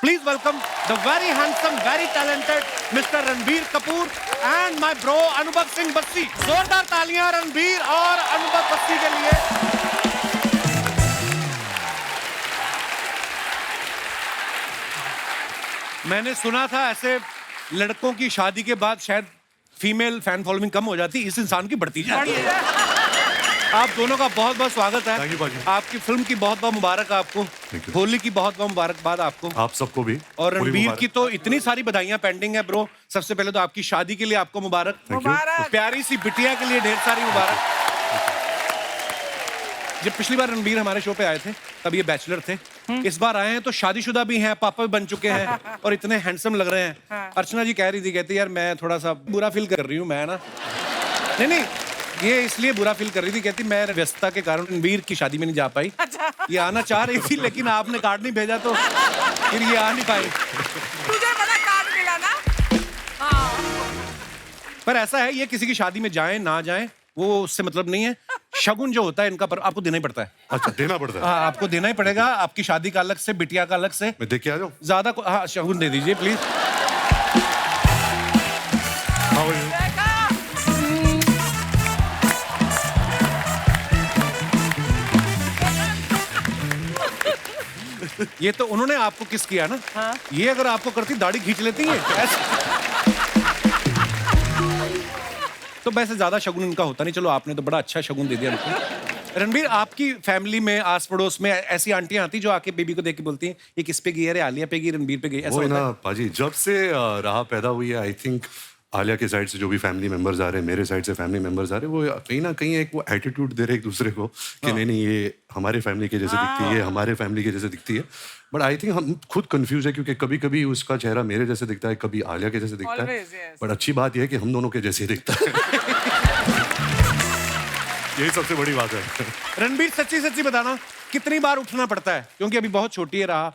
Please welcome the very handsome, very talented Mr. Ranbir Kapoor and my bro Anubhav Singh Bassi. जोरदार तालियां रणबीर और अनुभव बस्सी के लिए. मैंने सुना था ऐसे लड़कों की शादी के बाद शायद फीमेल फैन फॉलोइंग कम हो जाती, इस इंसान की बढ़ती जाती है. आप दोनों का बहुत बहुत स्वागत है. आपकी फिल्म की बहुत बहुत मुबारक आपको. होली की बहुत बहुत मुबारकबाद आपको. आप सबको भी. और रणबीर की तो इतनी सारी बधाइयां पेंडिंग है ब्रो. सबसे पहले तो आपकी शादी के लिए आपको मुबारक. प्यारी सी बिटिया के लिए ढेर सारी मुबारक. जब पिछली बार रणबीर हमारे शो पे आए थे तब ये बैचलर थे. इस बार आए हैं तो शादीशुदा भी हैं, पापा भी बन चुके हैं और इतने हैंडसम लग रहे हैं. अर्चना जी कह रही थी, कहती यार मैं थोड़ा सा बुरा फील कर रही हूँ. मैं ना नहीं ये इसलिए बुरा फील कर रही थी, कहती मैं व्यस्तता के कारण रणबीर की शादी में नहीं जा पाई. ये आना चाह रही थी लेकिन आपने कार्ड नहीं भेजा तो फिर ये आ नहीं पाई. तुझे बड़ा कार्ड मिला ना. पर ऐसा है, ये किसी की शादी में जाएं ना जाएं वो उससे मतलब नहीं है. शगुन जो होता है इनका पर आपको देना ही पड़ता है. अच्छा, देना पड़ता है. हाँ, आपको देना ही पड़ेगा. आपकी शादी का अलग से, बिटिया का अलग से. मैं देख के आ जाऊं. ज्यादा हाँ शगुन दे दीजिए प्लीज. ये तो उन्होंने आपको किस किया ना. हाँ? ये अगर आपको करती दाढ़ी खींच लेती है तो वैसे ज्यादा शगुन इनका होता नहीं. चलो आपने तो बड़ा अच्छा शगुन दे दिया इनको. रणबीर, आपकी फैमिली में आस पड़ोस में ऐसी आंटियां आती जो आके बेबी को देख के बोलती हैं ये किस पे गई है, आलिया पे गई, रणबीर पे गई, ऐसा वो होता ना है? पाजी, जब से राह पैदा हुई है आई थिंक आलिया के साइड से जो भी फैमिली मेंबर्स आ रहे हैं, मेरे साइड से फैमिली मेंबर्स आ रहे हैं, वो कहीं ना कहीं एक वो एटीट्यूड दे रहे एक दूसरे को कि नहीं ये हमारे फैमिली के जैसे दिखती है, हमारे फैमिली के जैसे दिखती है. बट आई थिंक हम खुद कंफ्यूज है क्योंकि कभी कभी उसका चेहरा मेरे जैसे दिखता है, कभी आलिया के जैसे दिखता है. बट अच्छी बात यह है कि हम दोनों के जैसे दिखता है. यही सबसे बड़ी बात है. रणबीर सच्ची सच्ची बताना, कितनी बार उठना पड़ता है क्योंकि अभी बहुत छोटी है राह.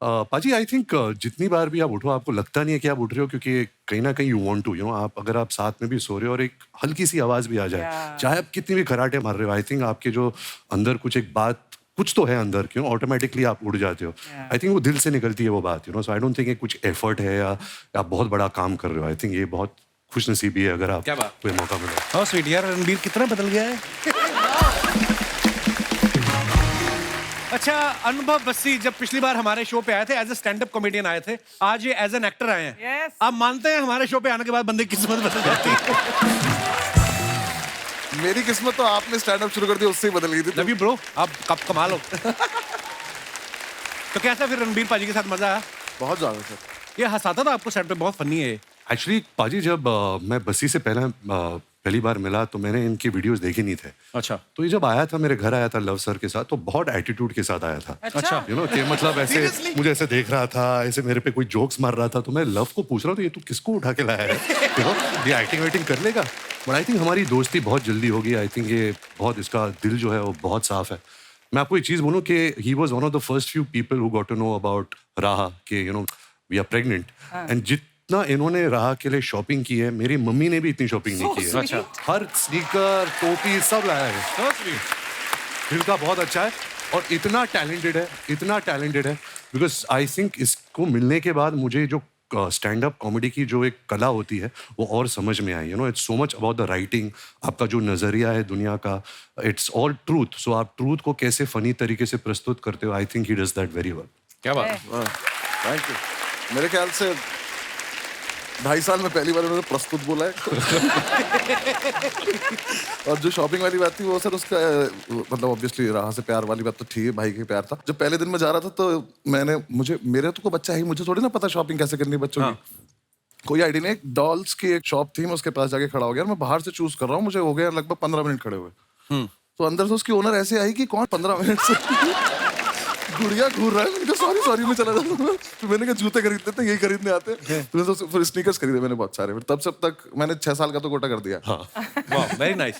पाजी आई थिंक जितनी बार भी आप उठो आपको लगता नहीं है कि आप उठ रहे हो, क्योंकि कहीं ना कहीं यू वांट टू आप अगर आप साथ में भी सो रहे हो और एक हल्की सी आवाज भी आ जाए, चाहे आप कितनी भी खराटे मार रहे हो, आई थिंक आपके जो अंदर कुछ एक बात कुछ तो है अंदर, क्यों ऑटोमेटिकली आप उड़ जाते हो. आई थिंक वो दिल से निकलती है वो बात. सो आई डोंट थिंक कुछ एफर्ट है या आप बहुत बड़ा काम कर रहे हो. आई थिंक ये बहुत खुशनसीबी है अगर आप कोई मौका मिले. हाँ स्वीट यार, रणबीर कितना बदल गया है. अच्छा अनुभव बस्सी, जब पिछली बार हमारे शो पे आए थे as a stand up comedian आए थे, आज ये एज एन एक्टर आए हैं. Yes. आप मानते हैं हमारे शो पे आने के बाद बंदे की किस्मत बदल जाती है? मेरी किस्मत तो आपने स्टैंड अप शुरू कर दिया उससे ही बदल गई थी. लव यू ब्रो, आप कब कमाल हो. तो कैसा फिर रणबीर पाजी के साथ मजा आया? बहुत ज्यादा सर. ये हंसाता था आपको सेट पे, बहुत फनी है. एक्चुअली पाजी जब मैं बस्सी से पहली बार मिला तो मैंने इनकी वीडियोस देखे नहीं थे. अच्छा. तो ये जब आया था मेरे घर आया था लव सर के साथ, तो बहुत एटीट्यूड के साथ आया था. अच्छा. कि मतलब ऐसे Seriously? मुझे ऐसे देख रहा था, ऐसे मेरे पे कोई जोक्स मार रहा था. तो मैं लव को पूछ रहा हूँ तो ये तू किसको उठा के लाया है? ये एक्टिंग वेटिंग कर लेगा. बट आई थिंक हमारी दोस्ती बहुत जल्दी होगी. आई थिंक ये बहुत, इसका दिल जो है वो बहुत साफ है. मैं आपको एक चीज बोलूँ कि he was one of the first few people who got to know about राह के वी आर प्रेग्नेंट. एंड जितना इन्होंने राह के लिए शॉपिंग की है, मेरी मम्मी ने भी इतनी शॉपिंग नहीं की है. अच्छा. हर स्नीकर, टोपी सब लाया है. दिल का बहुत अच्छा है और इतना टैलेंटेड है बिकॉज आई थिंक इसको मिलने के बाद मुझे जो स्टैंड अप कॉमेडी की जो एक कला होती है वो और समझ में आई. It's so much about the writing. आपका जो नजरिया है दुनिया का, इट्स ऑल ट्रूथ. सो आप ट्रूथ को कैसे फनी तरीके से प्रस्तुत करते हो, I think he does that very well. क्या बात. Thank you. मेरे ख्याल से 2.5 साल में पहली बार उन्होंने प्रस्तुत बोला है. और जो शॉपिंग वाली बात थी वो सर उसका मतलब ऑब्वियसली राह से प्यार वाली बात तो ठीक है, भाई के प्यार था. जब पहले दिन में जा रहा था तो मेरे तो को बच्चा है, मुझे थोड़ी ना पता शॉपिंग कैसे करनी है बच्चों की. कोई आइडिया नहीं. एक डॉल्स की एक शॉप थी, मैं उसके पास जाके खड़ा हो गया. मैं बाहर से चूज कर रहा हूँ, मुझे हो गया लगभग 15 मिनट खड़े हुए. तो अंदर से उसकी ओनर ऐसे आई कि कौन 15 मिनट से गुड़िया घूर रहा है. मैंने कहा सॉरी मैं चला जाता हूँ. तो मैंने कहा जूते खरीदते थे, यही खरीदने आते. तो फिर स्नीकर्स खरीदे मैंने बहुत सारे. फिर तब से अब तक मैंने 6 साल का तो कोटा कर दिया. वाह वेरी नाइस.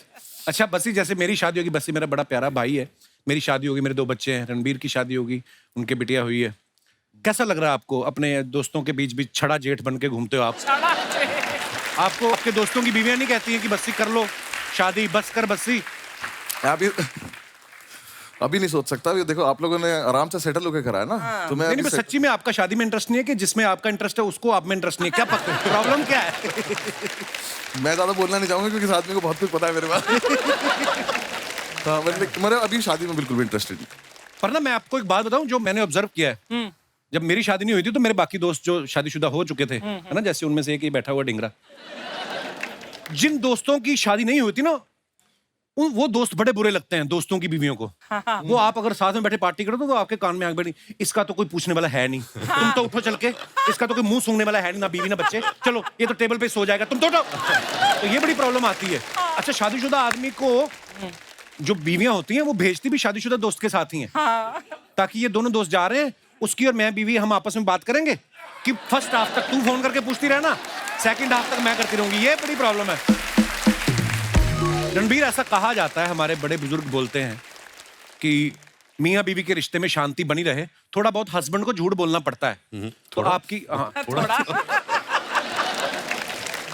अच्छा बस्सी, जैसे मेरी शादी होगी, बस्सी मेरा बड़ा प्यारा भाई है, मेरी शादी होगी, मेरे 2 बच्चे हैं, रणबीर की शादी होगी, उनकी बिटिया हुई है. कैसा लग रहा है आपको अपने दोस्तों के बीच बीच छड़ा जेठ बन के घूमते हो आप? आपको आपके दोस्तों की बीवियां नहीं कहती हैं कि बस्सी कर लो शादी, बस कर बस्सी? अभी नहीं सोच सकता। ये देखो आप लोगों ने आराम से सेटल होकर करा है ना, तो मैं नहीं अभी नहीं, सच्ची में आपका शादी में इंटरेस्ट नहीं है कि जिसमें आपका इंटरेस्ट है उसको आप में इंटरेस्ट नहीं है? क्या प्रॉब्लम क्या है? मैं ज्यादा बोलना नहीं चाहूंगा क्योंकि इस आदमी को बहुत कुछ पता है मेरे बारे में। हाँ, मेरे अभी शादी में बिल्कुल भी इंटरेस्टेड नहीं। पर ना मैं आपको एक बात बताऊं जो मैंने ऑब्जर्व किया है। जब मेरी शादी नहीं हुई थी तो मेरे बाकी दोस्त जो शादीशुदा हो चुके थे, है ना, जैसे उनमें से एक ही बैठा हुआ डिंगरा, जिन दोस्तों की शादी नहीं हुई थी ना, वो दोस्त बड़े बुरे लगते हैं दोस्तों की बीवियों को। वो आप अगर साथ में बैठे पार्टी करो तो आपके कान में आग बैठी, इसका तो कोई पूछने वाला है नहीं, तुम तो उठो चल के, इसका तो कोई मुंह सूंघने वाला है नहीं, ना बीवी ना बच्चे, चलो ये तो टेबल पे सो जाएगा, तुम तो उठो। तो ये बड़ी प्रॉब्लम आती है। अच्छा, शादीशुदा आदमी को जो बीवियां होती हैं वो भेजती भी शादीशुदा दोस्त के साथ ही हैं, ताकि ये दोनों दोस्त जा रहे हैं, उसकी और मैं बीवी हम आपस में बात करेंगे कि फर्स्ट हाफ तक तू फोन करके पूछती रहना, सेकंड हाफ तक मैं करती रहूंगी। ये बड़ी प्रॉब्लम है। रणबीर, ऐसा कहा जाता है, हमारे बड़े बुजुर्ग बोलते हैं कि मियाँ बीवी के रिश्ते में शांति बनी रहे, थोड़ा बहुत हस्बैंड को झूठ बोलना पड़ता है। तो आपकी थोड़ा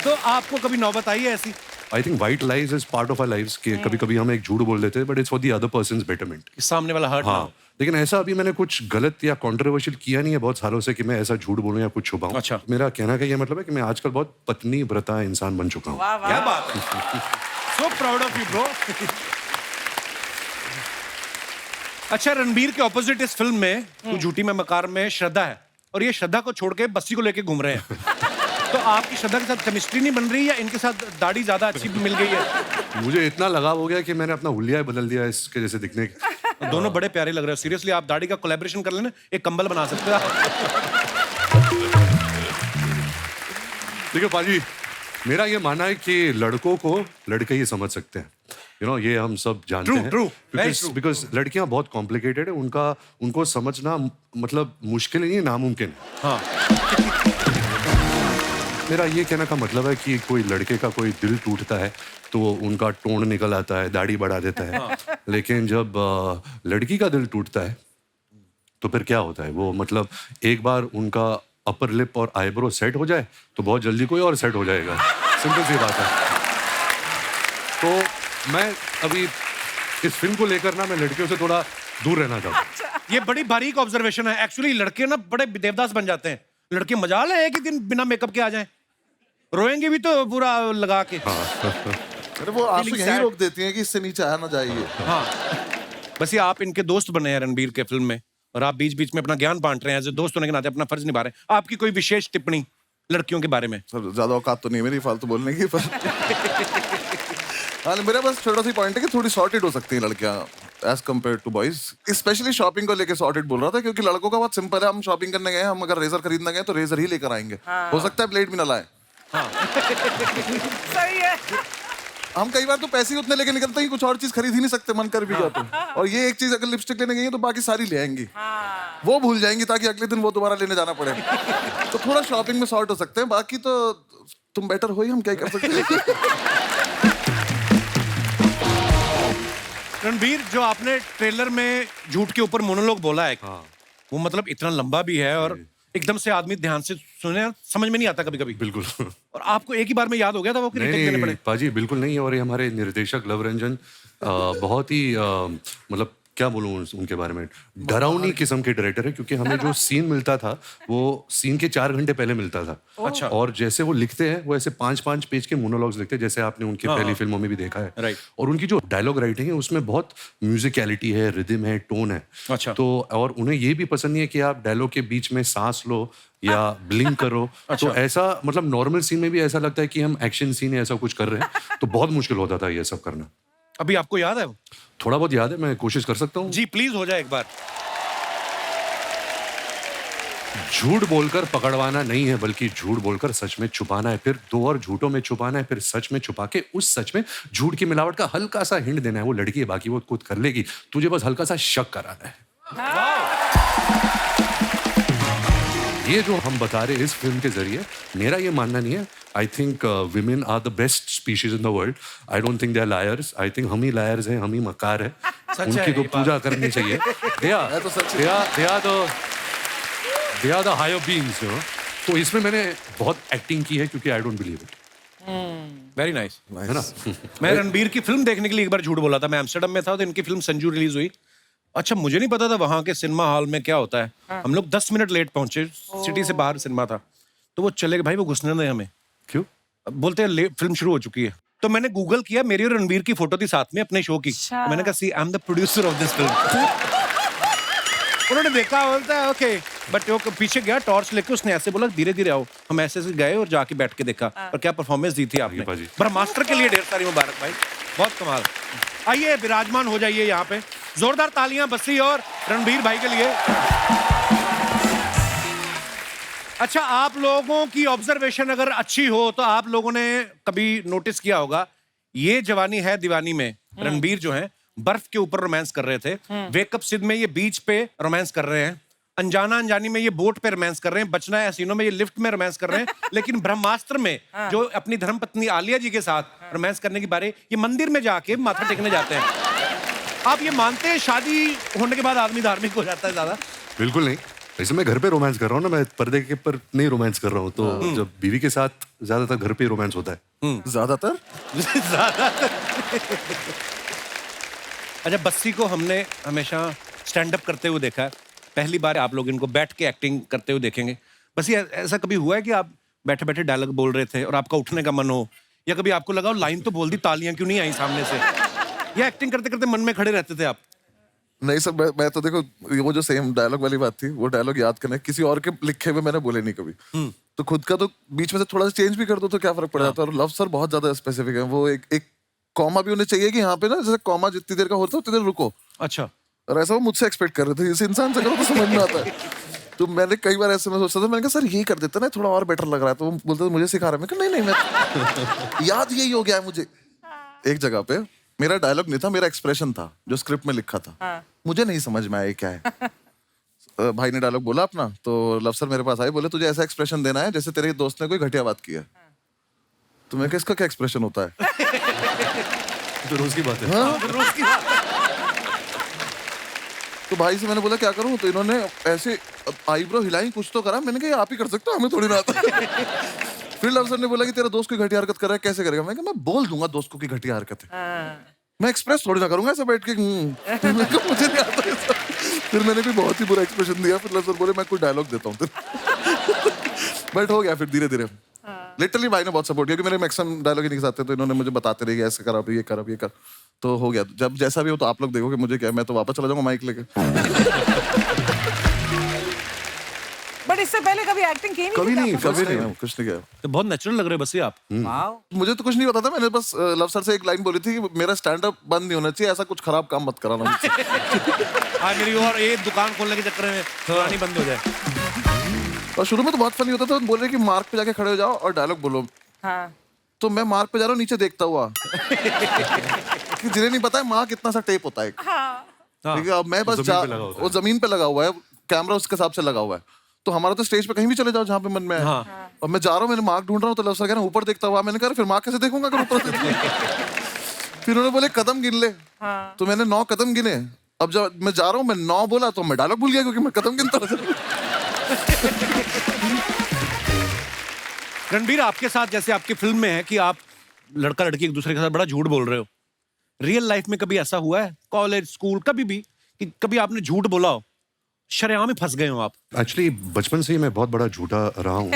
तो आपको कभी नौबत आई है ऐसी? I think white lies is part of our lives कि कभी कभी हम एक झूठ बोल देते हैं, but it's for the other persons betterment. कि सामने वाला हर्ट ना हाँ, हो। लेकिन ऐसा अभी मैंने कुछ गलत या कॉन्ट्रोवर्शियल किया नहीं है बहुत सालों से कि मैं ऐसा झूठ बोलूं या कुछ छुपाऊं। अच्छा। मेरा कहना का ये मतलब है कि मैं आजकल बहुत पत्नी व्रता इंसान बन चुका हूँ। वाह क्या वाह। बात है, so proud of you bro. अच्छा, रणबीर के ऑपोजिट इस फिल्म में तू झूठी में मकार में श्रद्धा है, और ये श्रद्धा को छोड़ के बस्सी को लेके घूम रहे हैं। तो आपकी श्रद्धा के साथ केमिस्ट्री नहीं बन रही या इनके साथ दाढ़ी ज्यादा अच्छी मिल गई है? मुझे इतना लगाव हो गया कि मैंने अपना हुलिया बदल दिया इसके जैसे दिखने के। दोनों बड़े प्यारे लग रहे हो। सीरियसली, आप दाढ़ी का कोलैबोरेशन कर लेना, एक कंबल बना सकते हो आप। देखो पाजी, मेरा ये मानना है कि लड़कों को लड़के ही समझ सकते हैं, ये हम सब जानते True, हैं। true, very true. बिकॉज लड़कियां बहुत कॉम्प्लिकेटेड है, उनको समझना मतलब मुश्किल नहीं, नामुमकिन है। हाँ, मेरा ये कहने का मतलब है कि कोई लड़के का कोई दिल टूटता है तो उनका टोन निकल आता है, दाढ़ी बढ़ा देता है। लेकिन जब लड़की का दिल टूटता है तो फिर क्या होता है, वो मतलब एक बार उनका अपर लिप और आईब्रो सेट हो जाए तो बहुत जल्दी कोई और सेट हो जाएगा। सिंपल सी बात है। तो मैं अभी इस फिल्म को लेकर ना, मैं लड़कियों से थोड़ा दूर रहना चाहता हूँ। ये बड़ी बारीक ऑब्जर्वेशन है। एक्चुअली लड़के ना बड़े देवदास बन जाते हैं। लड़के मजाल है एक ही दिन बिना मेकअप के आ जाएं, रोएंगे भी तो पूरा लगा के। अरे वो आंसू Feeling यहीं sad. रोक देती हैं कि इससे नीचे आया ना जाइए। हाँ, बस ये आप इनके दोस्त बने हैं रणबीर के फिल्म में, और आप बीच बीच में अपना ज्ञान बांट रहे हैं, जो दोस्त होने के नाते अपना फर्ज निभा रहे हैं। आपकी कोई विशेष टिप्पणी लड़कियों के बारे में? सर, ज्यादा औकात तो नहीं है मेरी फालतू बोलने की, पर हाँ, मेरा बस छोटा सी पॉइंट है कि थोड़ी सॉर्टेड हो सकती हैं लड़कियां as compare to boys. Specially shopping को लेके सॉर्टेड बोल रहा था, क्योंकि लड़कों का बहुत सिंपल है। हम शॉपिंग करने गए, हम अगर रेजर खरीदने गए तो रेजर ही लेकर आएंगे। हो सकता है ब्लेड भी ना लाए। सही है। हम कई बार तो पैसे ही उतने लेके निकलते हैं कि कुछ और चीज खरीद ही नहीं सकते, मन कर भी जाते हैं। और ये एक चीज अगर लिपस्टिक लेने गई है तो बाकी सारी ले आएंगी, वो भूल जाएंगी ताकि अगले दिन वो दोबारा लेने जाना पड़े। तो थोड़ा शॉपिंग में सॉर्ट हो सकते हैं, बाकी तो तुम बेटर हो ही, हम क्या कर सकते हैं। रणबीर, जो आपने ट्रेलर में झूठ के ऊपर मोनोलॉग बोला है, वो मतलब इतना लंबा भी है और एकदम से आदमी ध्यान से सुने, समझ में नहीं आता कभी कभी। बिल्कुल। और आपको एक ही बार में याद हो गया था वो कि रिटेक देने नहीं पड़े? पाजी, बिल्कुल नहीं। और ये हमारे निर्देशक लव रंजन बहुत ही मतलब क्या बोलूं उनके बारे में, डरावनी किस्म के डायरेक्टर है। क्योंकि हमें जो सीन मिलता था वो सीन के 4 घंटे पहले मिलता था। अच्छा। और जैसे वो लिखते हैं वो ऐसे 5-5 पेज के मोनोलॉग्स लिखते हैं, जैसे आपने उनकी पहली फिल्मों में भी देखा है। राइट। और उनकी जो डायलॉग राइटिंग है उसमें बहुत म्यूजिकलिटी है, रिदम है, टोन है। अच्छा। तो और उन्हें ये भी पसंद नहीं है कि आप डायलॉग के बीच में सांस लो या ब्लिंक करो। तो ऐसा मतलब नॉर्मल सीन में भी ऐसा लगता है कि हम एक्शन सीन है ऐसा कुछ कर रहे हैं, तो बहुत मुश्किल होता था ये सब करना। अभी आपको याद है वो? थोड़ा बहुत याद है, मैं कोशिश कर सकता हूँ। जी प्लीज हो जाए एक बार। झूठ बोलकर पकड़वाना नहीं है, बल्कि झूठ बोलकर सच में छुपाना है, फिर 2 और झूठों में छुपाना है, फिर सच में छुपा के उस सच में झूठ की मिलावट का हल्का सा हिंट देना है। वो लड़की है, बाकी वो खुद कर लेगी, तुझे बस हल्का सा शक कराना है। ये जो हम बता रहे इस फिल्म के जरिए, मेरा ये मानना नहीं है। I think women are the best species in the world. I don't think they are liars. I think हम ही लायर्स हैं, हम ही मकार है। उनकी तो पूजा करनी चाहिए। They are the higher beings, तो इसमें मैंने बहुत एक्टिंग की है क्योंकि I don't believe it. Very nice. है ना? मैं रणबीर की फिल्म देखने के लिए एक बार झूठ बोला था। मैं एम्स्टर्डम में था तो इनकी फिल्म संजू रिलीज हुई, अच्छा, मुझे नहीं पता था वहां के सिनेमा हॉल में क्या होता है। हम लोग 10 मिनट लेट पहुंचे, सिटी से बाहर सिनेमा था, तो वो चले गए भाई, वो घुसने नहीं हमें। क्यों? बोलते हैं फिल्म शुरू हो चुकी है। तो मैंने गूगल किया, मेरी और रणबीर की फोटो थी साथ में अपने शो की। अच्छा। मैंने कहा see I am the producer of this film. उन्होंने देखा, बोलता है ओके, बट वो पीछे गया टॉर्च लेके, उसने ऐसे बोला धीरे धीरे आओ। हम ऐसे से गए और जाके बैठ के देखा, और क्या परफॉर्मेंस दी थी आपने। भाजी। ब्रह्मास्त्र के लिए ढेर सारी मुबारक भाई, बहुत कमाल। आइए विराजमान हो जाइए यहाँ पे, जोरदार तालियां बस्सी और रणबीर भाई के लिए। अच्छा, आप लोगों की ऑब्जर्वेशन अगर अच्छी हो तो आप लोगों ने कभी नोटिस किया होगा, ये जवानी है दीवानी में रणबीर जो है बर्फ के ऊपर रोमांस कर रहे थे, वेकअप सिड में ये बीच पे रोमांस कर रहे हैं, अनजाना अनजानी में ये बोट पे रोमांस कर रहे हैं, बचना है हसीनों में ये लिफ्ट में रोमांस कर रहे हैं, लेकिन ब्रह्मास्त्र में जो अपनी धर्मपत्नी आलिया जी के साथ रोमांस करने की बारे, ये मंदिर में जाके माथा टेकने जाते हैं। आप ये मानते हैं शादी होने के बाद आदमी धार्मिक हो जाता है ज्यादा? बिल्कुल नहीं। वैसे मैं घर पे रोमांस कर रहा हूँ ना, मैं पर्दे के पर नहीं रोमांस कर रहा हूँ। तो जब बीवी के साथ ज्यादातर घर पे रोमांस होता है। ज्यादातर अच्छा, बस्सी को हमने हमेशा स्टैंड अप करते हुए देखा है, पहली बार आप लोग इनको बैठ के एक्टिंग करते हुए देखेंगे। बस ये ऐसा कभी हुआ है कि आप बैठे बैठे डायलॉग बोल रहे थे और आपका उठने का मन हो, या कभी आपको लगा लाइन तो बोल दी, तालियां क्यों नहीं आई सामने से, या एक्टिंग करते करते मन में खड़े रहते थे आप? नहीं सर, मैं तो देखो, वो जो सेम डायलॉग वाली बात थी, वो डायलॉग याद करना, किसी और के लिखे हुए मैंने बोले नहीं कभी। तो खुद का तो बीच में से थोड़ा सा चेंज भी कर दो तो क्या फर्क पड़ जाता है। और लव सर बहुत ज्यादा स्पेसिफिक है, वो एक कॉमा भी उन्हें चाहिए कि यहाँ पे ना, जैसे कॉमा जितनी देर का होता है उतनी देर रुको। अच्छा। और ऐसा वो मुझसे एक्सपेक्ट कर रहे थे, इस इंसान से करो तो समझ में आता है। तो मैंने कई बार ऐसे में सोचता था, मैंने कहा सर ये कर देता ना, थोड़ा और बेटर लग रहा है। तो वो बोलते थे मुझे सिखा रहा है। मैं कहा नहीं मैं याद यही हो गया है मुझे। एक जगह पे मेरा डायलॉग नहीं था, मेरा एक्सप्रेशन था जो स्क्रिप्ट में लिखा था। मुझे नहीं समझ में आया क्या है। भाई ने डायलॉग बोला अपना, तो लव सर मेरे पास आए, बोले तुझे ऐसा एक्सप्रेशन देना है जैसे तेरे दोस्त ने कोई घटिया बात की है। तो मैं इसका क्या एक्सप्रेशन होता है? तो रोज की बात है। तो भाई से मैंने बोला क्या करूं, तो इन्होंने ऐसे आईब्रो हिलाई, कुछ तो करा। मैंने कहा आप ही कर सकते हो, हमें थोड़ी ना आता। फिर लव सर ने बोला कि तेरा दोस्त कोई घटिया हरकत कर रहा है, कैसे करेगा? मैं कहा मैं बोल दूंगा दोस्त को की घटिया हरकत है, मैं एक्सप्रेस थोड़ी ना करूंगा ऐसे बैठ के। मैं कहा मुझे नहीं आता ऐसा। फिर मैंने भी बहुत ही बुरा एक्सप्रेशन दिया। फिर लव सर बोले मैं कोई डायलॉग देता हूँ। बट हो गया फिर धीरे धीरे। लिटरली भाई ने बहुत सपोर्ट किया, क्योंकि मेरे मैक्सिमम डायलॉग ही नहीं आते, तो इन्होंने मुझे बताते रहे ऐसे कर, अब ये कर, अब ये कर। तो हो गया। जब जैसा भी हो तो आप लोग देखोगे, मुझे क्या, मैं तो वापस चला जाऊंगा माइक लेके। बट इससे पहले कभी एक्टिंग की नहीं? कभी नहीं, कभी नहीं, कुछ नहीं किया। तो बहुत नेचुरल लग रहे बस ये आप। वाओ। मुझे तो कुछ नहीं पता था। मैंने बस लव सर से एक लाइन बोली थी कि मेरा स्टैंड अप बंद नहीं होना चाहिए, ऐसा कुछ खराब काम मत कराना मुझसे। आज मेरी और एक दुकान खोलने के चक्कर में दुकान ही बंद हो जाए। और शुरू में तो बहुत फनी होता था, बोल रहे कि मार्क पे जाके खड़े हो जाओ और डायलॉग बोलो। हाँ। तो मैं मार्क पे जा रहा हूँ नीचे देखता हुआ कि जिन्हें नहीं पता है मार्क कितना सा टेप होता है। ठीक है, अब मैं बस वो जमीन पे लगा हुआ है, कैमरा उसके हिसाब से लगा हुआ है। तो हमारा तो स्टेज पे कहीं भी चले जाओ जहाँ पे मन में है। और मैं जा रहा हूँ, मैंने मार्क ढूंढ रहा हूँ, तो लव सर कह रहे हैं ऊपर देखता हुआ। मैंने कहा फिर मार्क कैसे देखूंगा अगर ऊपर देखूंगा? फिर उन्होंने बोले कदम गिन ले। तो मैंने 9 कदम गिने। अब जब मैं जा रहा हूँ, मैं 9 बोला तो मैं डायलॉग भूल गया, क्योंकि मैं कदम गिनता रहा। रणबीर, आपके साथ जैसे आपकी फिल्म में है कि आप लड़का लड़की एक दूसरे के साथ बड़ा झूठ बोल रहे हो, रियल लाइफ में कभी ऐसा हुआ है, कॉलेज स्कूल कभी भी, कि कभी आपने झूठ बोला हो, शरेआम में फंस गए हो आप? एक्चुअली बचपन से ही मैं बहुत बड़ा झूठा रहा हूँ।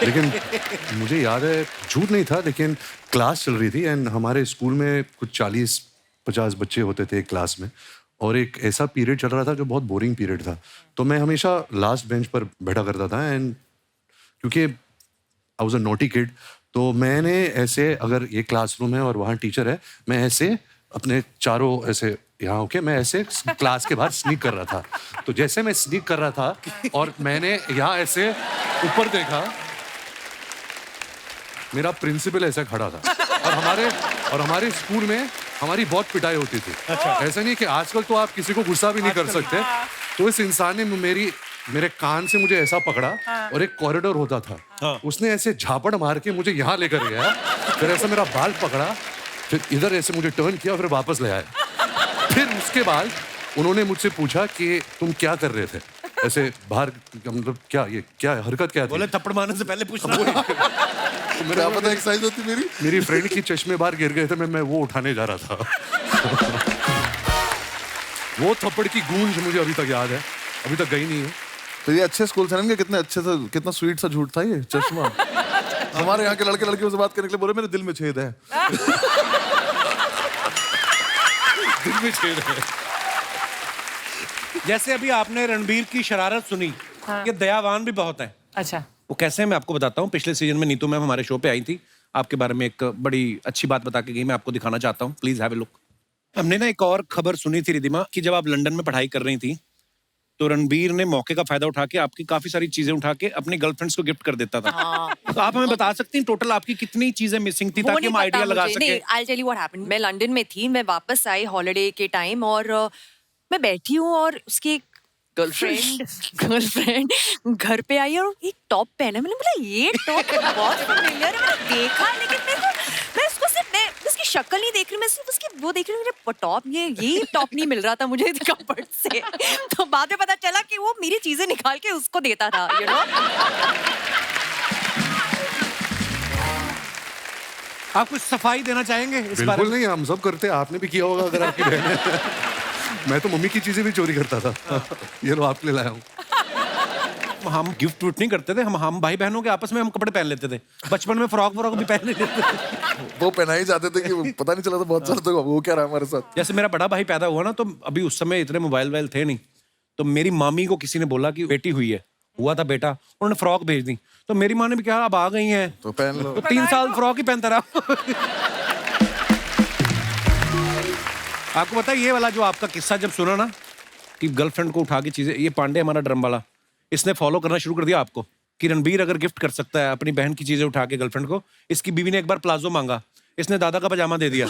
लेकिन मुझे याद है, झूठ नहीं था, लेकिन क्लास चल रही थी एंड हमारे स्कूल में कुछ 40-50 बच्चे होते थे एक क्लास में, और एक ऐसा पीरियड चल रहा था जो बहुत बोरिंग पीरियड था। तो मैं हमेशा लास्ट बेंच पर बैठा करता था, एंड क्योंकि I was a naughty kid, तो मैंने ऐसे, अगर ये क्लासरूम है और वहाँ टीचर है, मैं ऐसे अपने चारों ऐसे यहाँ होके मैं ऐसे क्लास के बाहर स्नीक कर रहा था। तो जैसे मैं स्नीक कर रहा था और मैंने यहाँ ऐसे ऊपर देखा, मेरा प्रिंसिपल ऐसे खड़ा था। और हमारे स्कूल में हमारी बहुत पिटाई होती थी। ऐसा नहीं कि आजकल तो आप किसी को गुस्सा भी नहीं कर सकते। तो इस इंसान ने मेरे कान से मुझे ऐसा पकड़ा, और एक कॉरिडोर होता था, उसने ऐसे झापड़ मार के मुझे यहाँ लेकर गया, फिर ऐसा मेरा बाल पकड़ा, फिर इधर ऐसे मुझे टर्न किया, फिर वापस ले आया। फिर उसके बाद उन्होंने मुझसे पूछा कि तुम क्या कर रहे थे ऐसे बाहर, मतलब क्या हरकत क्या थी? बोले थप्पड़ मारने से पहले पूछना। तो मेरा पता एक्सरसाइज होती मेरी फ्रेंड की चश्मे बाहर गिर गए थे, मैं वो उठाने जा रहा था। वो थप्पड़ की गूंज मुझे अभी तक याद है, अभी तक गई नहीं है। तो ये अच्छे स्कूल से इनके कितने अच्छे से, कितना स्वीट सा झूठ था ये चश्मा। हमारे यहाँ के लड़के लड़कियों से बात करने के लिए बोले मेरे दिल में छेद है। दिल में छेद है। जैसे अभी आपने रणबीर की शरारत सुनी, ये दयावान भी बहुत है। अच्छा, वो कैसे है मैं आपको बताता हूँ। पिछले सीजन में नीतू मैम हमारे शो पे आई थी, आपके बारे में एक बड़ी अच्छी बात बता के गई, मैं आपको दिखाना चाहता हूँ, प्लीज हैव ए लुक। हमने ना एक और खबर सुनी थी रिदिमा कि जब आप लंदन में पढ़ाई कर रही थी तो रणबीर ने मौके का फायदा उठा के आपकी काफी सारी चीजें उठा के अपनी गर्लफ्रेंड्स को गिफ्ट कर देता था। तो आप हमें बता सकती हैं टोटल आपकी कितनी चीजें मिसिंग थी ताकि हम आइडिया लगा सके। नहीं, I'll tell you what happened. मैं लंदन में थी, मैं वापस आई हॉलिडे के टाइम और मैं बैठी हूँ और उसकी गर्लफ्रेंड घर पे आई और एक टॉप पहना। मैंने बोला ये टॉप बहुत फेमिलियर है, मैंने देखा लेकिन मेरे को मैं उसकी शक्ल नहीं देख रही, मैं सिर्फ उसकी वो देख रही हूँ, मेरे टॉप ये टॉप नहीं मिल रहा था मुझे कपड़ से। तो बाद में पता चला कि वो मेरी चीजें निकाल के उसको देता था, you know? आप कुछ सफाई देना चाहेंगे इस बारे बिल्कुल में? नहीं, हम सब करते हैं, आपने भी किया होगा अगर आपकी बहन है। मैं तो मम्मी की चीजें भी चोरी करता था। ये लो आपके लिए लाया हूँ। हम गिफ्ट विफ्ट नहीं करते थे, हम भाई बहनों के आपस में हम कपड़े पहन लेते थे। बचपन में फ्रॉक भी पहन लेते थे। वो पहनाई जाते थे कि पता नहीं चला था बहुत सारा, तो वो क्या रहा हमारे साथ। जैसे मेरा बड़ा भाई पैदा हुआ ना, तो अभी उस समय इतने मोबाइल थे नहीं, तो मेरी मामी को किसी ने बोला कि बेटी हुई है, हुआ था बेटा, उन्होंने फ्रॉक भेज दी। तो मेरी माँ ने भी कहा अब आ गई हैं तो पहन लो। तो 3 साल फ्रॉक ही पहनता रहा। आपको पता है ये वाला जो आपका किस्सा जब सुना ना कि गर्लफ्रेंड को उठा के चीजें, ये पांडे हमारा ड्रम वाला, इसने फॉलो करना शुरू कर दिया आपको कि रणबीर अगर गिफ्ट कर सकता है अपनी बहन की चीजें उठा के गर्लफ्रेंड को। इसकी बीवी ने एक बार प्लाजो मांगा, इसने दादा का पजामा दे दिया।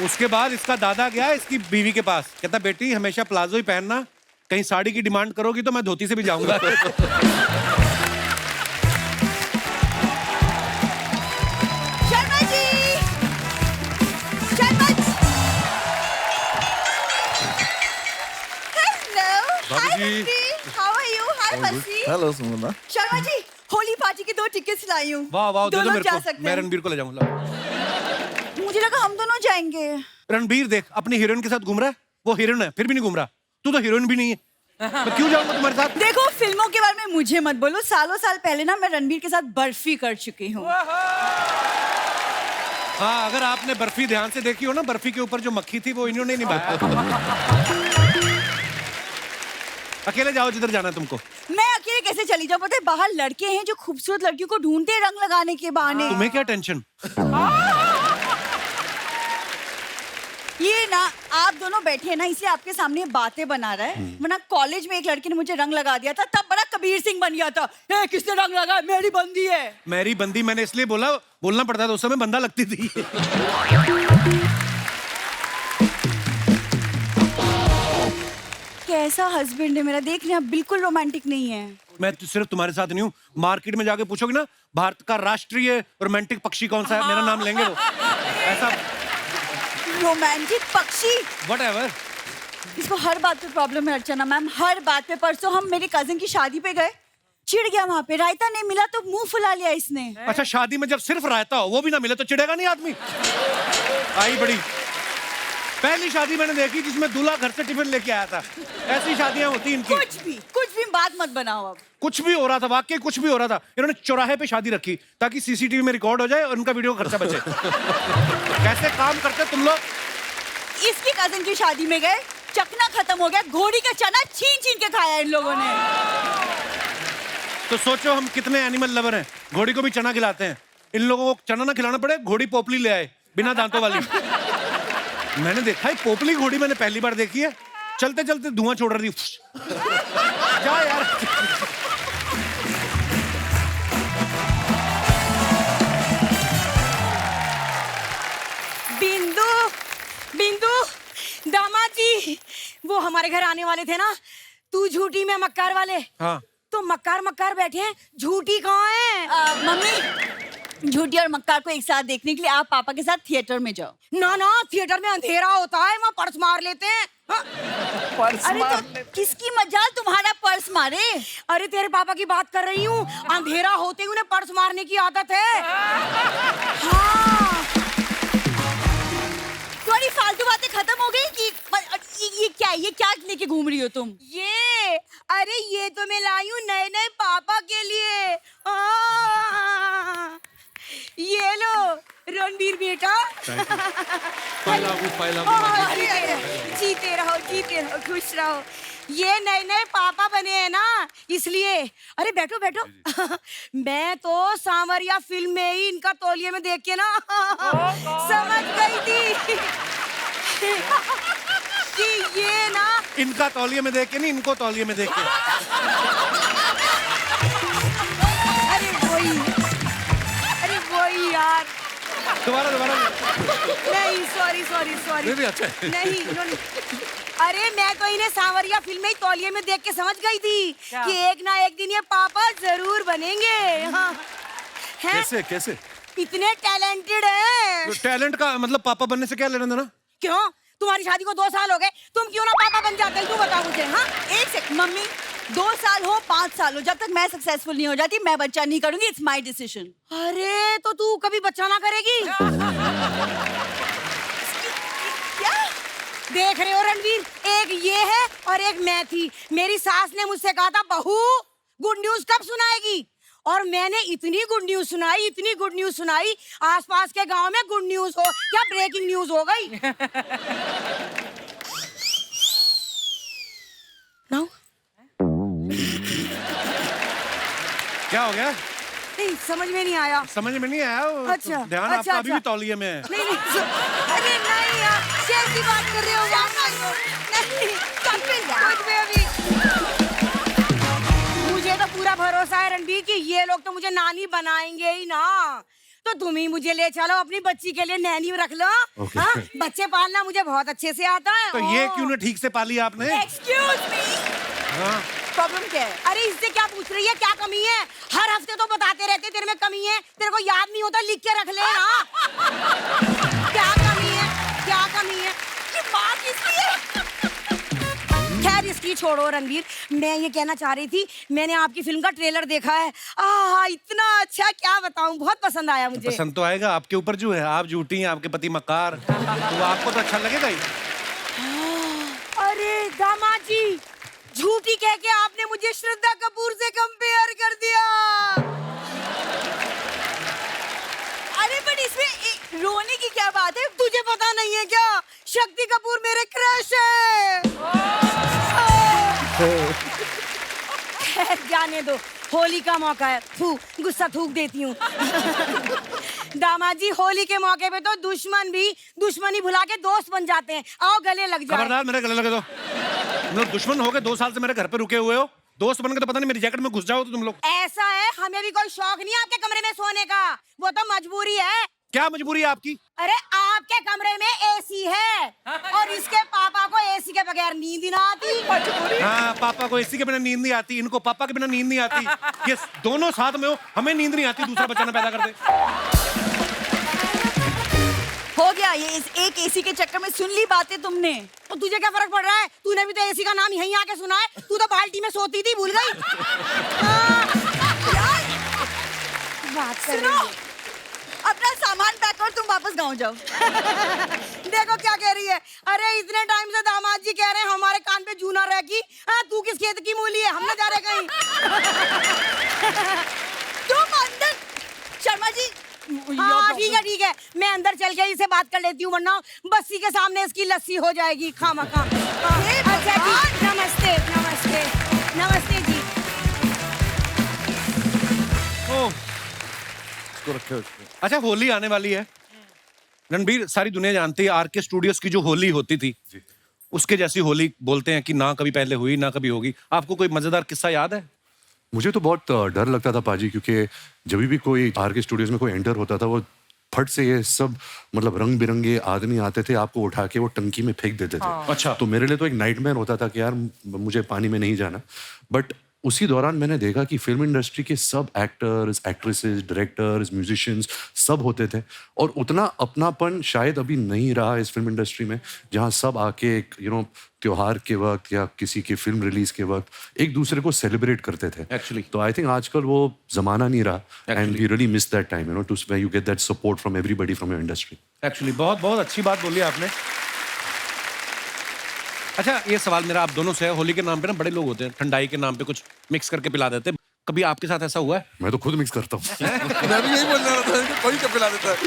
उसके बाद इसका दादा गया इसकी बीवी के पास, कहता बेटी हमेशा प्लाजो ही पहनना, कहीं साड़ी की डिमांड करोगी तो मैं धोती से भी जाऊंगा। शर्मा जी, शर्मा जी, हेलो, हाय जी। बंसी, हाउ आर यू? हाय बंसी। हेलो सुमना। शर्मा जी, होली पार्टी के 2 टिकट्स लाई हूँ। वाह वाह, दे दो दोनों मेरे जा को, सकते मैं हैं। रणबीर को ले जाऊंगा। मुझे लगा हम दोनों जाएंगे। रणबीर देख अपनी हीरोइन के साथ घूम रहा है, वो हीरोइन है फिर भी नहीं घूम रहा, तू तो हीरोइन भी नहीं है, मैं क्यों जाऊंगा तुम्हारे साथ? देखो फिल्मों के बारे में मुझे मत बोलो, सालों साल पहले ना मैं रणबीर के साथ बर्फी कर चुकी हूँ। हाँ, अगर आपने बर्फी ध्यान से देखी हो ना, बर्फी के ऊपर जो मक्खी थी वो इन्होंने निभाया। अकेले जाओ जिधर जाना है तुमको। मैं अकेले कैसे चली जाऊँ? पता है बाहर लड़के हैं जो खूबसूरत लड़कियों को ढूंढते हैं रंग लगाने के बहाने। तुम्हें क्या टेंशन? ये ना आप दोनों बैठे हैं ना, इसलिए आपके सामने बातें बना रहा है, वरना कॉलेज में एक लड़के ने मुझे रंग लगा दिया था, तब बड़ा कबीर सिंह बन गया था। ए, किसने रंग लगाया? मेरी बंदी है। मेरी बंदी मैंने इसलिए बोलना पड़ता था, उस समय बंदा लगती थी। कैसा हस्बैंड है मेरा, देख रहे हैं, बिल्कुल रोमांटिक नहीं है। मैं तो सिर्फ तुम्हारे साथ नहीं हूँ, मार्केट में जाके पूछोगे ना भारत का राष्ट्रीय रोमांटिक पक्षी कौन सा है, मेरा नाम लेंगे वो। ऐसा रोमांटिक पक्षी, व्हाटएवर। इसको हर बात पे प्रॉब्लम है अर्चना मैम, हर बात पे। परसों हम मेरी कजिन की शादी पे गए, चिढ़ गया वहां पे, रायता नहीं मिला तो मुंह फुला लिया इसने। अच्छा, शादी में जब सिर्फ रायता हो वो भी ना मिले तो चिढ़ेगा नहीं आदमी? आई बड़ी पहली शादी मैंने देखी जिसमें दूल्हा घर से टिफिन लेके आया था। ऐसी शादियां होती इनकी। कुछ भी बात मत बनाओ अब। कुछ भी हो रहा था, वाकई कुछ भी हो रहा था। इन्होंने चौराहे पे शादी रखी ताकि सीसीटीवी में रिकॉर्ड हो जाए और उनका वीडियो खर्चा बचे। कैसे काम करते तुम लोग? इसकी कजिन की शादी में गए, चखना खत्म हो गया, घोड़ी का चना छीन छीन के खाया इन लोगों ने। तो सोचो हम कितने एनिमल लवर हैं, घोड़ी को भी चना खिलाते हैं। इन लोगों को चना ना खिलाना पड़े, घोड़ी पोपली ले आए बिना दांतों वाली। मैंने देखा है पोपली घोड़ी, मैंने पहली बार देखी है। चलते चलते धुआं छोड़ रही थी। जा यार। बिंदु, बिंदु, दामाद जी, वो हमारे घर आने वाले थे ना, तू झूठी में मक्कार वाले। हाँ, तो मक्कार मक्कार बैठे हैं, झूठी कहाँ है? मम्मी, झूठी और मक्कार को एक साथ देखने के लिए आप पापा के साथ थिएटर में जाओ। ना ना, थिएटर में अंधेरा होता है, वहाँ पर्स मार लेते हैं। हाँ? अरे तो किसकी मजाल तुम्हारा पर्स मारे? अरे तेरे पापा की बात कर रही हूँ, अंधेरा होते ही उन्हें पर्स मारने की आदत है। हाँ, तो तुम्हारी फालतू बातें खत्म हो गई कि ये क्या लेके घूम रही हो तुम? अरे ये तो मैं लाई हूँ नए नए पापा के लिए। ये लो रणबीर बेटा। जीते रहो खुश रहो। ये नए नए पापा बने हैं ना इसलिए। अरे बैठो बैठो। मैं तो सांवरिया फिल्म में ही इनका तौलिए में देख के ना समझ गई थी कि ये ना इनका तौलिए में देख के नहीं, इनको तौलिए में देख के। अरे वही यार। दोबारा नहीं सॉरी नहीं, अच्छा है। नहीं। अरे मैं तो इन्हें सांवरिया फिल्म में ही तौलिए में देख के समझ गई थी कि एक ना एक दिन ये पापा जरूर बनेंगे। हाँ। हैं? कैसे इतने टैलेंटेड है। तो टैलेंट का मतलब पापा बनने से क्या लेना देना? क्यों? तुम्हारी शादी को 2 साल हो गए, तुम क्यों ना पापा बन जाते? तू बता मुझे। हाँ, एक सेकंड मम्मी, 2 साल हो 5 साल हो, जब तक मैं सक्सेसफुल नहीं हो जाती मैं बच्चा नहीं करूंगी। It's my decision. अरे तो तू कभी बच्चा ना करेगी? क्या देख रहे हो रणवीर, एक ये है और एक मैं थी। मेरी सास ने मुझसे कहा था बहू गुड न्यूज कब सुनाएगी, और मैंने इतनी गुड न्यूज सुनाई आसपास के गांव में गुड न्यूज हो क्या ब्रेकिंग न्यूज हो गई। नाउ क्या हो गया? नहीं समझ में नहीं आया। समझ में नहीं आया? अच्छा, ध्यान अच्छा, आपका अभी भी अच्छा। तौलिए में है। नहीं अरे नहीं यार, कैसी बात कर रहे हो यार? नहीं कुछ भी अभी। मुझे तो पूरा भरोसा है रणबीर कि ये लोग तो मुझे नानी बनाएंगे ही ना। तो तुम ही मुझे ले चलो, अपनी बच्ची के लिए नैनी रख लो। Okay. हाँ, बच्चे पालना मुझे बहुत अच्छे से आता है। तो ये क्यों नहीं ठीक से पाली आपने? एक्सक्यूज मी, हाँ। प्रॉब्लम क्या है? अरे इससे क्या पूछ रही है, क्या कमी है? हर हफ्ते तो बताते रहते तेरे में कमी है, तेरे को याद नहीं होता, लिख के रख ले ना। क्या कमी है? ये माँ किसकी है? खैर इसकी छोड़ो रणवीर, मैं ये कहना चाह रही थी, मैंने आपकी फिल्म का ट्रेलर देखा है। इतना अच्छा, क्या बताऊं, बहुत पसंद आया मुझे। पसंद तो आएगा, आपके ऊपर जो है, आप झूठी हैं, आपके पति मक्कार, तो आपको तो अच्छा लगेगा ही। अरे दामाद जी, झूठी कह के आपने मुझे श्रद्धा कपूर से कंपेयर कर दिया। अरे बट इसमें रोने की क्या बात है? तुझे पता नहीं है क्या, शक्ति कपूर मेरे क्रश है। खैर जाने दो, होली का मौका है, गुस्सा थूक देती हूँ। दामाद जी, होली के मौके पे तो दुश्मन भी दुश्मनी भुला के दोस्त बन जाते हैं। आओ गले लग जाओ। खबरदार मेरे गले लगे तो। दुश्मन हो गए, 2 साल से मेरे घर पे रुके हुए हो, दोस्त बन के तो पता नहीं मेरी जैकेट में घुस जाओ तो तुम लोग। ऐसा है, हमें भी कोई शौक नहीं आपके कमरे में सोने का, वो तो मजबूरी है। क्या मजबूरी है आपकी? अरे आपके कमरे में एसी है और इसके पापा को एसी के बगैर नींद ही ना आती। हाँ, पापा को एसी के बिना नींद नहीं आती, इनको पापा के बिना नींद नहीं आती। ये दोनों साथ में हो, हमें नींद नहीं आती, दूसरा बच्चा ना पैदा कर दे। हो गया, ये इस एक एसी के चक्कर में सुन ली बातें तुमने। तो तुझे क्या फर्क पड़ रहा है? तूने भी तो एसी का नाम यहीं आके सुना है। तू तो बाल्टी में सोती थी, भूल गई? बात कर सुनो, अपना सामान पैक कर, तुम वापस गाँव जाओ। देखो क्या कह रही है। अरे इतने टाइम से दामाद जी कह रहे हैं हमारे कान पे जूना रह की। तू किस खेत की मूली है, हम ना जा रहे कहीं। तुम अंदर, शर्मा जी। हाँ ठीक है, मैं अंदर चल के इसे बात कर लेती हूँ, वरना बस्सी के सामने इसकी लस्सी हो जाएगी खामखा। अच्छा जी, नमस्ते जी। इसको रखे। अच्छा, होली आने वाली है रणबीर, सारी दुनिया जानती है आरके स्टूडियोज की जो होली होती थी, उसके जैसी होली बोलते हैं कि ना कभी पहले हुई ना कभी होगी। आपको कोई मजेदार किस्सा याद है? मुझे तो बहुत डर लगता था पाजी, क्योंकि जब भी कोई आर के स्टूडियोज में कोई एंटर होता था, वो फट से ये सब मतलब रंग बिरंगे आदमी आते थे, आपको उठा के वो टंकी में फेंक देते थे। अच्छा। तो मेरे लिए तो एक नाइटमेयर होता था कि यार मुझे पानी में नहीं जाना। बट उसी दौरान मैंने देखा कि फिल्म इंडस्ट्री के सब एक्टर्स, एक्ट्रेसेस, डायरेक्टर्स, म्यूजिशियंस सब होते थे, और उतना अपनापन शायद अभी नहीं रहा इस फिल्म इंडस्ट्री में, जहाँ सब आके एक त्योहार के वक्त या किसी की फिल्म रिलीज के वक्त एक दूसरे को सेलिब्रेट करते थे Actually. तो आई थिंक आजकल वो जमाना नहीं रहा, and we really miss that time to where you get that support from everybody from your industry. Actually बहुत बहुत अच्छी बात बोली आपने। अच्छा, ये सवाल मेरा आप दोनों से है। होली के नाम पे ना बड़े लोग होते हैं, ठंडाई के नाम पे कुछ मिक्स करके पिला देते हैं। कभी आपके साथ ऐसा हुआ है? मैं तो खुद मिक्स करता हूँ। मैं भी यही बोलने वाला था कि कोई क्या पिला देता है।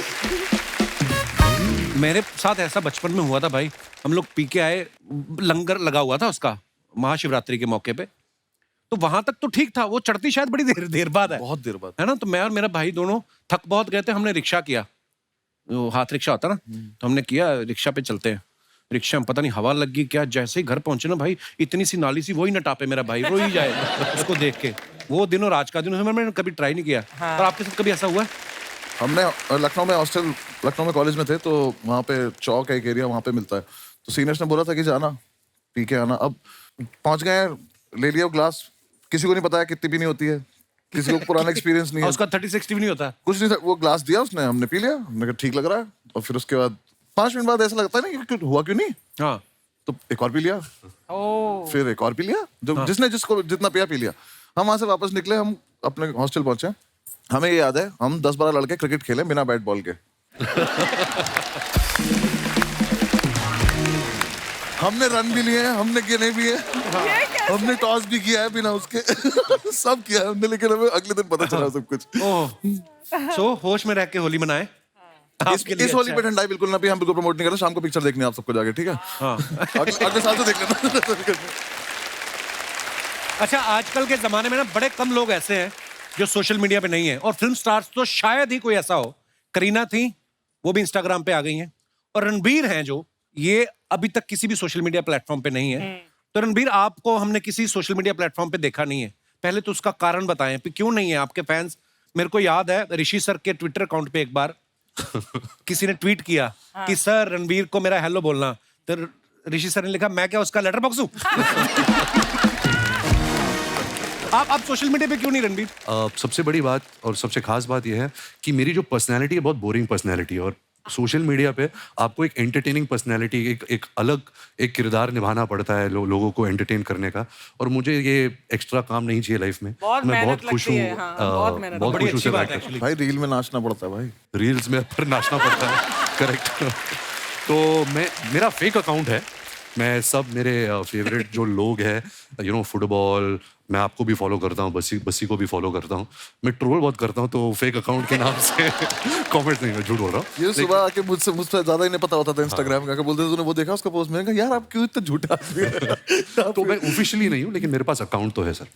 मेरे साथ ऐसा बचपन में हुआ था भाई। हम लोग पी के आए, लंगर लगा हुआ था उसका महाशिवरात्रि के मौके पे, तो वहां तक तो ठीक था। वो चढ़ती शायद बड़ी देर देर बाद है, बहुत देर बाद। है ना। तो मैं और मेरा भाई दोनों थक बहुत गए थे। हमने रिक्शा किया, वो हाथ रिक्शा होता ना, तो हमने किया रिक्शा पे चलते हैं। रिक्शा में पता नहीं हवा लग गई क्या, जैसे ही घर पहुंचे ना भाई, इतनी सी नाली सी, वही नटापे मेरा भाई, रो ही जाए उसको देख के। वो दिन और आज का दिन मैंने कभी ट्राई नहीं किया। और आपके साथ कभी ऐसा हुआ है? हमने लखनऊ में कॉलेज में थे, तो वहाँ पे चौक है एक एरिया, वहाँ पे मिलता है। तो सीनियर्स ने बोला था कि जाना पी के आना। अब पहुंच गए, ले लिया ग्लास, किसी को नहीं पता है कितनी पीनी होती है, किसी को पुराना एक्सपीरियंस नहीं है, उसका 30-60 भी नहीं होता। कुछ नहीं था। वो ग्लास दिया उसने, हमने पी लिया, हमने कहा ठीक लग रहा है। और फिर उसके बाद 5 मिनट बाद ऐसा लगता है ना कि हुआ क्यों नहीं, हाँ, तो एक और पी लिया, फिर एक और पी लिया, जो जिसने जिसको जितना पिया पी लिया। हम वहां से वापस निकले, हम अपने हॉस्टल पहुंचे। हमें ये याद है, हम 10-12 लड़के क्रिकेट खेले बिना बैट बॉल के। हमने रन भी लिए हैं, हमने गिने भी है, हमने टॉस भी किया है बिना उसके। सब किया है हमने, लेकिन हमें अगले दिन पता चला सब कुछ। ओह, सो होश में रह के होली मनाए। इस होली पे ठंडाई बिल्कुल ना भी, हम बिल्कुल प्रमोट नहीं कर रहे। शाम को पिक्चर देखनी है आप सबको जाके, ठीक है? अगले साल तो देख लेना। अच्छा, आजकल के जमाने में ना बड़े कम लोग ऐसे हैं जो सोशल मीडिया पे नहीं है, और फिल्म स्टार्स तो शायद ही कोई ऐसा हो। करीना थी, वो भी इंस्टाग्राम पे आ गई हैं, और रणबीर हैं जो ये अभी तक किसी भी सोशल मीडिया प्लेटफॉर्म पे नहीं है। तो रणबीर, आपको हमने किसी सोशल मीडिया प्लेटफॉर्म पे देखा नहीं है, पहले तो उसका कारण बताएं कि क्यों नहीं है। आपके फैंस, मेरे को याद है ऋषि सर के ट्विटर अकाउंट पे एक बार किसी ने ट्वीट किया कि सर रणबीर को मेरा हेलो बोलना, तो ऋषि सर ने लिखा मैं क्या उसका लेटर बॉक्स हूं? आप सोशल मीडिया पे क्यों नहीं रणबीर? सबसे बड़ी बात और सबसे खास बात यह है कि मेरी जो पर्सनैलिटी है बहुत बोरिंग पर्सनैलिटी है, और सोशल मीडिया पे आपको एक एंटरटेनिंग पर्सनैलिटी, एक अलग एक किरदार निभाना पड़ता है लोगों को एंटरटेन करने का, और मुझे ये एक्स्ट्रा काम नहीं चाहिए लाइफ में। मैं बहुत खुश हूँ, बहुत बड़ी खुश हूँ अच्छी से बात है बैठ एक्चुअली। भाई रील में नाचना पड़ता है भाई। रील्स में फिर नाचना पड़ता है। करेक्ट। तो मेरा फेक अकाउंट है। मैं सब मेरे फेवरेट जो लोग हैं, फुटबॉल, मैं आपको भी फॉलो करता हूँ, बसी को भी फॉलो करता हूँ। मैं ट्रोल बहुत करता हूँ, तो फेक अकाउंट के नाम से कमेंट्स नहीं, मैं झूठ बोल रहा हूँ। ये सुबह आके मुझसे ज्यादा ही नहीं पता होता था इंस्टाग्राम का। बोलते थे तूने वो देखा उसका पोस्ट? मैंने कहा यार आप क्यों इतना झूठा आदमी हो? तो मैं ऑफिशियली नहीं हूँ, लेकिन मेरे पास अकाउंट तो है सर।